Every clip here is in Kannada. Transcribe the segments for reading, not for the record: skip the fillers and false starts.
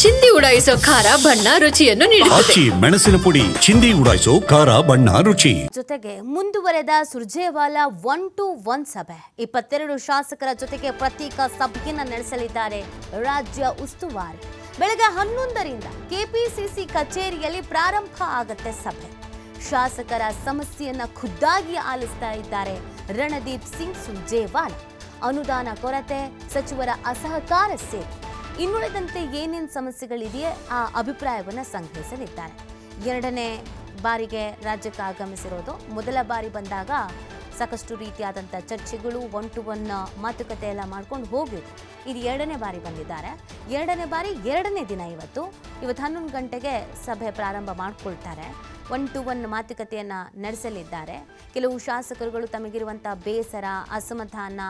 ಚಿಂದಿ ಉಡಾಯಿಸೋ ಖಾರ ಬಣ್ಣ ರುಚಿಯನ್ನು ನೀಡುತ್ತದೆ. ಆಚಿ ಮೆಣಸಿನ ಪುಡಿ ಚಿಂದಿ ಉಡಾಯಿಸೋ ಖಾರ ಬಣ್ಣ ರುಚಿ. ಜೊತೆಗೆ ಮುಂದುವರೆದ ಸುರ್ಜೇವಾಲಾ 1-to-1 ಸಭೆ. 22 ಶಾಸಕರ ಜೊತೆಗೆ ಪ್ರತ್ಯೇಕ ಸಭೆಯನ್ನ ನಡೆಸಲಿದ್ದಾರೆ ರಾಜ್ಯ ಉಸ್ತುವಾರಿ. ಬೆಳಗ್ಗೆ 11ರಿಂದ ಕೆಪಿಸಿಸಿ ಕಚೇರಿಯಲ್ಲಿ ಪ್ರಾರಂಭ ಆಗತ್ತೆ ಸಭೆ. ಶಾಸಕರ ಸಮಸ್ಯೆಯನ್ನ ಖುದ್ದಾಗಿ ಆಲಿಸ್ತಾ ಇದ್ದಾರೆ ರಣದೀಪ್ ಸಿಂಗ್ ಸುರ್ಜೇವಾಲಾ. ಅನುದಾನ ಕೊರತೆ, ಸಚಿವರ ಅಸಹಕಾರ ಸೇರಿ ಇನ್ನುಳಿದಂತೆ ಏನೇನು ಸಮಸ್ಯೆಗಳಿದೆಯೇ ಆ ಅಭಿಪ್ರಾಯವನ್ನು ಸಂಗ್ರಹಿಸಲಿದ್ದಾರೆ. ಎರಡನೇ ಬಾರಿಗೆ ರಾಜ್ಯಕ್ಕೆ ಆಗಮಿಸಿರೋದು. ಮೊದಲ ಬಾರಿ ಬಂದಾಗ ಸಾಕಷ್ಟು ರೀತಿಯಾದಂಥ ಚರ್ಚೆಗಳು, 1-to-1 ಮಾತುಕತೆ ಎಲ್ಲ ಮಾಡ್ಕೊಂಡು ಹೋಗಿದ್ರು. ಇದು ಎರಡನೇ ಬಾರಿ ಬಂದಿದ್ದಾರೆ. ಎರಡನೇ ಬಾರಿ ಎರಡನೇ ದಿನ ಇವತ್ತು 11 ಗಂಟೆಗೆ ಸಭೆ ಪ್ರಾರಂಭ ಮಾಡ್ಕೊಳ್ತಾರೆ. 1-to-1 ಮಾತುಕತೆಯನ್ನು ನಡೆಸಲಿದ್ದಾರೆ. ಕೆಲವು ಶಾಸಕರುಗಳು ತಮಗಿರುವಂಥ ಬೇಸರ, ಅಸಮಾಧಾನ,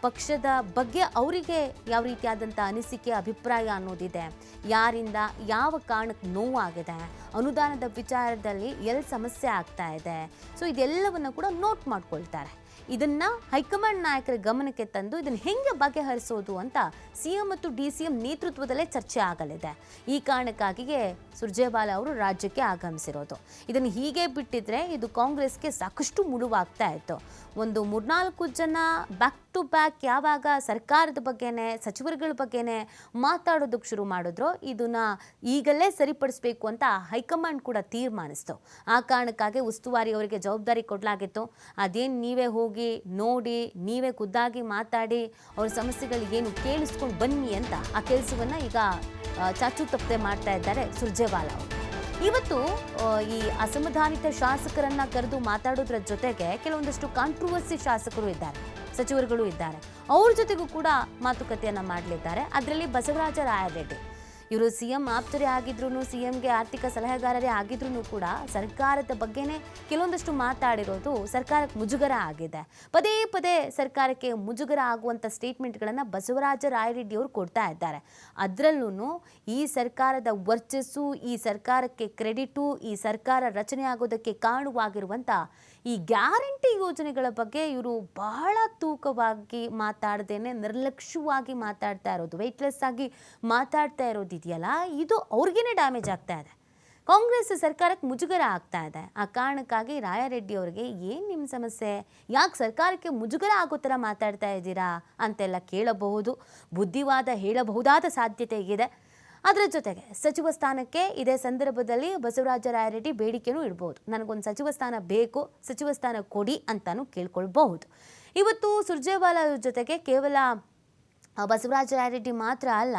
ಪಕ್ಷದ ಬಗ್ಗೆ ಅವರಿಗೆ ಯಾವ ರೀತಿಯಾದಂಥ ಅನಿಸಿಕೆ, ಅಭಿಪ್ರಾಯ ಅನ್ನೋದಿದೆ, ಯಾರಿಂದ ಯಾವ ಕಾರಣಕ್ಕೆ ನೋವಾಗಿದೆ, ಅನುದಾನದ ವಿಚಾರದಲ್ಲಿ ಎಲ್ಲಿ ಸಮಸ್ಯೆ ಆಗ್ತಾ ಇದೆ, ಸೊ ಇದೆಲ್ಲವನ್ನು ಕೂಡ ನೋಟ್ ಮಾಡ್ಕೊಳ್ತಾರೆ. ಇದನ್ನು ಹೈಕಮಾಂಡ್ ನಾಯಕರ ಗಮನಕ್ಕೆ ತಂದು ಇದನ್ನು ಹೆಂಗೆ ಬಗೆಹರಿಸೋದು ಅಂತ ಸಿಎಂ ಮತ್ತು ಡಿ.ಸಿ.ಎಂ ನೇತೃತ್ವದಲ್ಲೇ ಚರ್ಚೆ ಆಗಲಿದೆ. ಈ ಕಾರಣಕ್ಕಾಗಿಯೇ ಸುರ್ಜೇವಾಲಾ ಅವರು ರಾಜ್ಯಕ್ಕೆ ಆಗಮಿಸಿರೋದು. ಇದನ್ನು ಹೀಗೆ ಬಿಟ್ಟಿದ್ರೆ ಇದು ಕಾಂಗ್ರೆಸ್ಗೆ ಸಾಕಷ್ಟು ಮುಳುವಾಗ್ತಾ ಇತ್ತು. ಒಂದು 3-4 ಜನ ಬ್ಯಾಕ್ ಟು ಬ್ಯಾಕ್ ಯಾವಾಗ ಸರ್ಕಾರದ ಬಗ್ಗೆನೇ, ಸಚಿವರುಗಳ ಬಗ್ಗೆನೇ ಮಾತಾಡೋದಕ್ಕೆ ಶುರು ಮಾಡಿದ್ರು, ಇದನ್ನ ಈಗಲೇ ಸರಿಪಡಿಸಬೇಕು ಅಂತ ಹೈಕಮಾಂಡ್ ಕೂಡ ತೀರ್ಮಾನಿಸ್ತು. ಆ ಕಾರಣಕ್ಕಾಗಿ ಉಸ್ತುವಾರಿ ಅವರಿಗೆ ಜವಾಬ್ದಾರಿ ಕೊಡಲಾಗಿತ್ತು. ಅದೇನು ನೀವೇ ಹೋಗಿ ನೋಡಿ, ನೀವೇ ಖುದ್ದಾಗಿ ಮಾತಾಡಿ, ಅವ್ರ ಸಮಸ್ಯೆಗಳು ಏನು ಕೇಳಿಸ್ಕೊಂಡು ಬನ್ನಿ ಅಂತ ಆ ಕೆಲಸವನ್ನ ಈಗ ಚಾಚು ತಪ್ಪದೆ ಮಾಡ್ತಾ ಇದ್ದಾರೆ ಸುರ್ಜೇವಾಲಾ ಅವರು. ಇವತ್ತು ಈ ಅಸಮಾಧಾನಿತ ಶಾಸಕರನ್ನ ಕರೆದು ಮಾತಾಡೋದ್ರ ಜೊತೆಗೆ ಕೆಲವೊಂದಷ್ಟು ಕಾಂಟ್ರವರ್ಸಿ ಶಾಸಕರು ಇದ್ದಾರೆ, ಸಚಿವರುಗಳು ಇದ್ದಾರೆ. ಅವ್ರ ಜೊತೆಗೂ ಕೂಡ ಮಾತುಕತೆಯನ್ನ ಮಾಡಲಿದ್ದಾರೆ. ಅದರಲ್ಲಿ ಬಸವರಾಜ ರಾಯರೆಡ್ಡಿ ಇವರು ಸಿಎಂ ಆಪ್ತರೇ ಆಗಿದ್ರು, ಸಿಎಂಗೆ ಆರ್ಥಿಕ ಸಲಹೆಗಾರರೇ ಆಗಿದ್ರು ಕೂಡ ಸರ್ಕಾರದ ಬಗ್ಗೆನೇ ಕೆಲವೊಂದಷ್ಟು ಮಾತಾಡಿರೋದು ಸರ್ಕಾರಕ್ಕೆ ಮುಜುಗರ ಆಗಿದೆ. ಪದೇ ಪದೇ ಸರ್ಕಾರಕ್ಕೆ ಮುಜುಗರ ಆಗುವಂಥ ಸ್ಟೇಟ್ಮೆಂಟ್ಗಳನ್ನು ಬಸವರಾಜ ರಾಯರೆಡ್ಡಿ ಅವರು ಕೊಡ್ತಾ ಇದ್ದಾರೆ. ಅದರಲ್ಲೂ ಈ ಸರ್ಕಾರದ ವರ್ಚಸ್ಸು, ಈ ಸರ್ಕಾರಕ್ಕೆ ಕ್ರೆಡಿಟು, ಈ ಸರ್ಕಾರ ರಚನೆ ಆಗೋದಕ್ಕೆ ಕಾರಣವಾಗಿರುವಂಥ ಈ ಗ್ಯಾರಂಟಿ ಯೋಜನೆಗಳ ಬಗ್ಗೆ ಇವರು ಬಹಳ ತೂಕವಾಗಿ ಮಾತಾಡ್ದೇನೆ ನಿರ್ಲಕ್ಷ್ಯವಾಗಿ ಮಾತಾಡ್ತಾ ಇರೋದು, ವೆಯ್ಟ್ಲೆಸ್ ಆಗಿ ಮಾತಾಡ್ತಾ ಇರೋದು ಇದೆಯಲ್ಲ, ಇದು ಅವ್ರಿಗೇನೆ ಡ್ಯಾಮೇಜ್ ಆಗ್ತಾ ಇದೆ. ಕಾಂಗ್ರೆಸ್ ಸರ್ಕಾರಕ್ಕೆ ಮುಜುಗರ ಆಗ್ತಾ ಇದೆ. ಆ ಕಾರಣಕ್ಕಾಗಿ ರಾಯರೆಡ್ಡಿ ಅವರಿಗೆ ಏನು ನಿಮ್ಮ ಸಮಸ್ಯೆ, ಯಾಕೆ ಸರ್ಕಾರಕ್ಕೆ ಮುಜುಗರ ಆಗೋ ಥರ ಮಾತಾಡ್ತಾ ಇದ್ದೀರಾ ಅಂತೆಲ್ಲ ಕೇಳಬಹುದು, ಬುದ್ಧಿವಾದ ಹೇಳಬಹುದಾದ ಸಾಧ್ಯತೆ ಇದೆ. ಅದರ ಜೊತೆಗೆ ಸಚಿವ ಸ್ಥಾನಕ್ಕೆ ಇದೇ ಸಂದರ್ಭದಲ್ಲಿ ಬಸವರಾಜ ರಾಯರೆಡ್ಡಿ ಬೇಡಿಕೆನೂ ಇಡ್ಬೋದು. ನನಗೊಂದು ಸಚಿವ ಸ್ಥಾನ ಬೇಕು, ಸಚಿವ ಸ್ಥಾನ ಕೊಡಿ ಅಂತಾನು ಕೇಳ್ಕೊಳ್ಬಹುದು. ಇವತ್ತು ಸುರ್ಜೇವಾಲಾ ಜೊತೆಗೆ ಕೇವಲ ಬಸವರಾಜ ರಾಯರೆಡ್ಡಿ ಮಾತ್ರ ಅಲ್ಲ,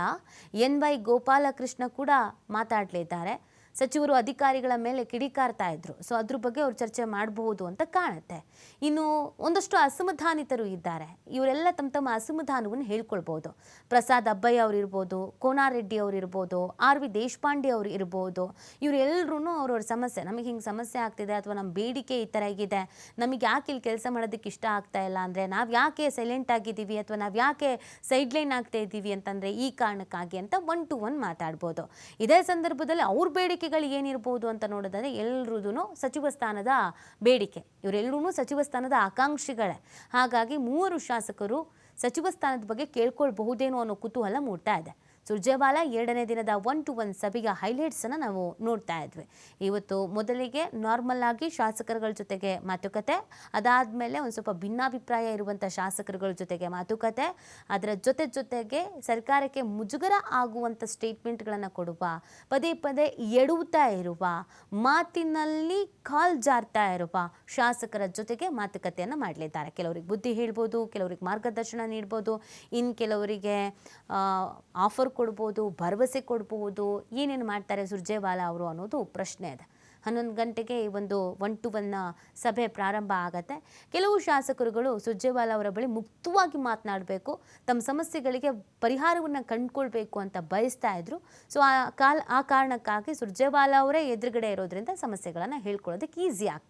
ಎನ್.ವೈ. ಗೋಪಾಲಕೃಷ್ಣ ಕೂಡ ಮಾತಾಡಲಿದ್ದಾರೆ. ಸಚಿವರು ಅಧಿಕಾರಿಗಳ ಮೇಲೆ ಕಿಡಿಕಾರ್ತಾ ಇದ್ರು, ಸೊ ಅದ್ರ ಬಗ್ಗೆ ಅವ್ರು ಚರ್ಚೆ ಮಾಡಬಹುದು ಅಂತ ಕಾಣುತ್ತೆ. ಇನ್ನು ಒಂದಷ್ಟು ಅಸಮಾಧಾನಿತರು ಇದ್ದಾರೆ. ಇವರೆಲ್ಲ ತಮ್ಮ ಅಸಮಾಧಾನವನ್ನು ಹೇಳ್ಕೊಳ್ಬೋದು. ಪ್ರಸಾದ್ ಅಬ್ಬಯ್ಯ ಅವರು ಇರ್ಬೋದು, ಕೋನಾರೆಡ್ಡಿ ಅವರು ಇರ್ಬೋದು, ಆರ್.ವಿ. ದೇಶಪಾಂಡೆ ಅವರು ಇರ್ಬೋದು. ಇವರೆಲ್ಲರೂ ಅವ್ರವ್ರ ಸಮಸ್ಯೆ, ನಮಗೆ ಹಿಂಗೆ ಸಮಸ್ಯೆ ಆಗ್ತಿದೆ ಅಥವಾ ನಮ್ಮ ಬೇಡಿಕೆ ಈ ಥರ ಇದೆ, ನಮಗೆ ಯಾಕೆ ಇಲ್ಲಿ ಕೆಲಸ ಮಾಡೋದಕ್ಕೆ ಇಷ್ಟ ಆಗ್ತಾ ಇಲ್ಲ ಅಂದರೆ, ನಾವು ಯಾಕೆ ಸೈಲೆಂಟ್ ಆಗಿದ್ದೀವಿ ಅಥವಾ ನಾವು ಯಾಕೆ ಸೈಡ್ಲೈನ್ ಆಗ್ತಾ ಇದ್ದೀವಿ ಅಂತಂದರೆ ಈ ಕಾರಣಕ್ಕಾಗಿ ಅಂತ 1-to-1 ಮಾತಾಡ್ಬೋದು. ಇದೇ ಸಂದರ್ಭದಲ್ಲಿ ಅವ್ರ ಬೇಡಿಕೆಗಳು ಏನಿರ್ಬೋದು ಅಂತ ನೋಡೋದಾದ್ರೆ ಎಲ್ಲರದೂ ಸಚಿವ ಸ್ಥಾನದ ಬೇಡಿಕೆ, ಇವರೆಲ್ಲರೂ ಸಚಿವ ಸ್ಥಾನದ ಆಕಾಂಕ್ಷಿಗಳೇ. ಹಾಗಾಗಿ 3 ಶಾಸಕರು ಸಚಿವ ಸ್ಥಾನದ ಬಗ್ಗೆ ಕೇಳ್ಕೊಳ್ಬಹುದೇನೋ ಅನ್ನೋ ಕುತೂಹಲ ಮೂಡ್ತಾ ಇದೆ. ಸುರ್ಜೇವಾಲಾ ಎರಡನೇ ದಿನದ 1-to-1 ಸಭೆಯ ಹೈಲೈಟ್ಸನ್ನು ನಾವು ನೋಡ್ತಾ ಇದ್ವಿ. ಇವತ್ತು ಮೊದಲಿಗೆ ನಾರ್ಮಲ್ ಆಗಿ ಶಾಸಕರುಗಳ ಜೊತೆಗೆ ಮಾತುಕತೆ, ಅದಾದಮೇಲೆ ಒಂದು ಸ್ವಲ್ಪ ಭಿನ್ನಾಭಿಪ್ರಾಯ ಇರುವಂಥ ಶಾಸಕರುಗಳ ಜೊತೆಗೆ ಮಾತುಕತೆ, ಅದರ ಜೊತೆಗೆ ಸರ್ಕಾರಕ್ಕೆ ಮುಜುಗರ ಆಗುವಂಥ ಸ್ಟೇಟ್ಮೆಂಟ್ಗಳನ್ನು ಕೊಡುವ, ಪದೇ ಪದೇ ಎಡುತ್ತಾ ಇರುವ, ಮಾತಿನಲ್ಲಿ ಕಾಲ್ ಜಾರ್ತಾ ಇರುವ ಶಾಸಕರ ಜೊತೆಗೆ ಮಾತುಕತೆಯನ್ನು ಮಾಡಲಿದ್ದಾರೆ. ಕೆಲವರಿಗೆ ಬುದ್ಧಿ ಹೇಳ್ಬೋದು, ಕೆಲವರಿಗೆ ಮಾರ್ಗದರ್ಶನ ನೀಡ್ಬೋದು, ಇನ್ನು ಕೆಲವರಿಗೆ ಆಫರ್ ಕೊಡ್ಬೋದು, ಭರವಸೆ ಕೊಡ್ಬೋದು. ಏನೇನು ಮಾಡ್ತಾರೆ ಸುರ್ಜೇವಾಲಾ ಅವರು ಅನ್ನೋದು ಪ್ರಶ್ನೆ ಇದೆ. 11 ಗಂಟೆಗೆ ಈ ಒಂದು 1-to-1 ಸಭೆ ಪ್ರಾರಂಭ ಆಗತ್ತೆ. ಕೆಲವು ಶಾಸಕರುಗಳು ಸುರ್ಜೇವಾಲಾ ಅವರ ಬಳಿ ಮುಕ್ತವಾಗಿ ಮಾತನಾಡಬೇಕು, ತಮ್ಮ ಸಮಸ್ಯೆಗಳಿಗೆ ಪರಿಹಾರವನ್ನು ಕಂಡುಕೊಳ್ಬೇಕು ಅಂತ ಬಯಸ್ತಾ ಇದ್ರು. ಸೊ ಆ ಕಾರಣಕ್ಕಾಗಿ ಸುರ್ಜೇವಾಲಾ ಅವರೇ ಎದುರುಗಡೆ ಇರೋದ್ರಿಂದ ಸಮಸ್ಯೆಗಳನ್ನು ಹೇಳ್ಕೊಳ್ಳೋದಕ್ಕೆ ಈಸಿ ಆಗ್ತದೆ.